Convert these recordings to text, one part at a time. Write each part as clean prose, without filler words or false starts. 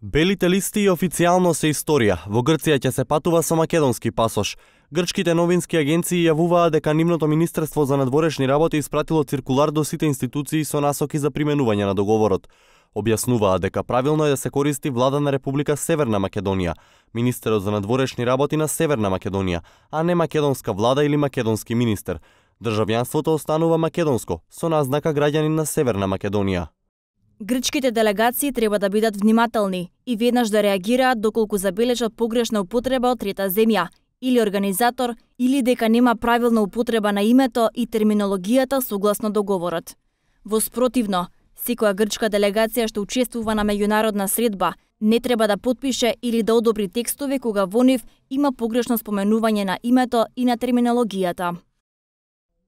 Белите листи официјално се историја. Во Грција ќе се патува со македонски пасош. Грчките новински агенции јавуваа дека нивното Министерство за надворешни работи испратило циркулар до сите институции со насоки за применување на договорот. Објаснуваа дека правилно е да се користи влада на Република Северна Македонија, министерот за надворешни работи на Северна Македонија, а не македонска влада или македонски министер. Државјанството останува македонско, со назнака граѓанин на Северна Македонија. Грчките делегации треба да бидат внимателни и веднаш да реагираат доколку забележат погрешна употреба од трета земја или организатор, или дека нема правилна употреба на името и терминологијата согласно договорот. Во спротивно, секоја грчка делегација што учествува на меѓународна средба не треба да потпише или да одобри текстови кога во нив има погрешно споменување на името и на терминологијата.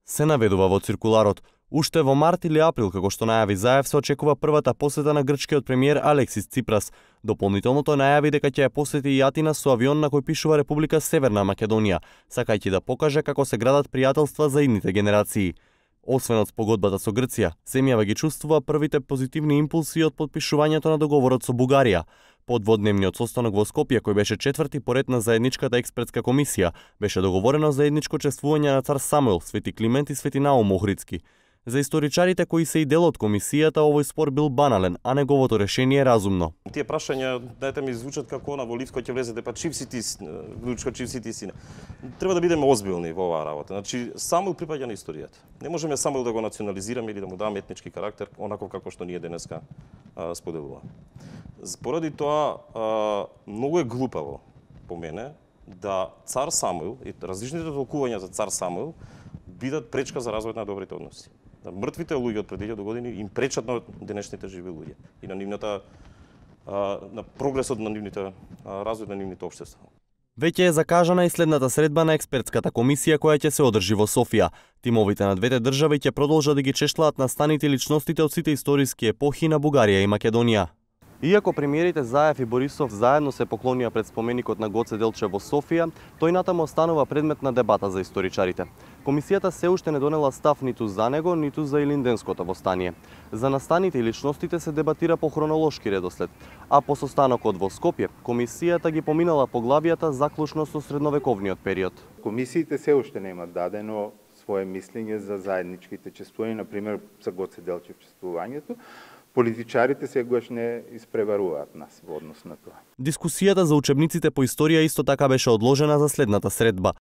Се наведува во циркуларот. Уште во март или април, како што најави Заев, се очекува првата посета на грчкиот премиер Алексис Ципрас. Дополнително тој најави дека ќе ја посети и Атина со авион на кој пишува Република Северна Македонија, сакајќи да покаже како се градат пријателства за идните генерации. Освен од спогодбата со Грција, земјава ги чувствува првите позитивни импулси од подпишувањето на договорот со Бугарија. По дводневниот состанок во Скопје, кој беше четврти поред на заедничката експертска комисија, беше договорено заедничко чествување на цар Самуил, Свети Климент и Свети Наум Охридски. За историчарите кои се и дел од комисијата, овој спор бил банален, а неговото решение разумно. Тие прашања, дајте ми звучат како на во Ливско ќе влезете, па чив си ти, внучка, чив си ти сине. Треба да бидеме озбилни во оваа работа. Значи, Самуил припаѓа на историјата. Не можеме Самуил да го национализираме или да му дадеме етнички карактер, онако како што ние денеска споделуваме. Поради тоа, многу е глупаво, по мене, да цар Самуил и различните толкувања за цар Самуил бидат пречка за развој на добрите односи. Да мртвите луѓе од пред 1000 години им пречат на денешните живи луѓе и на нивната на прогресот на нивните развој на нивните општества. Веќе е закажана и следната средба на експертската комисија која ќе се одржи во Софија. Тимовите на двете држави ќе продолжат да ги чешлаат настаните личностите од сите историски епохи на Бугарија и Македонија. Иако премиерите Заев и Борисов заедно се поклонија пред споменикот на Гоце Делчев во Софија, тој натаму останува предмет на дебата за историчарите. Комисијата се уште не донела став ниту за него, ниту за Илинденското востание. За настаните и личностите се дебатира по хронолошки редослед, а по состанокот во Скопје, комисијата ги поминала поглавијата заклучно со средновековниот период. Комисиите се уште немаат дадено свое мислење за заедничките чествувања, например за Гоце Делчев чествувањето. Политичарите сегаш не испреваруваат нас во однос на тоа. Дискусијата за учебниците по историја исто така беше одложена за следната средба.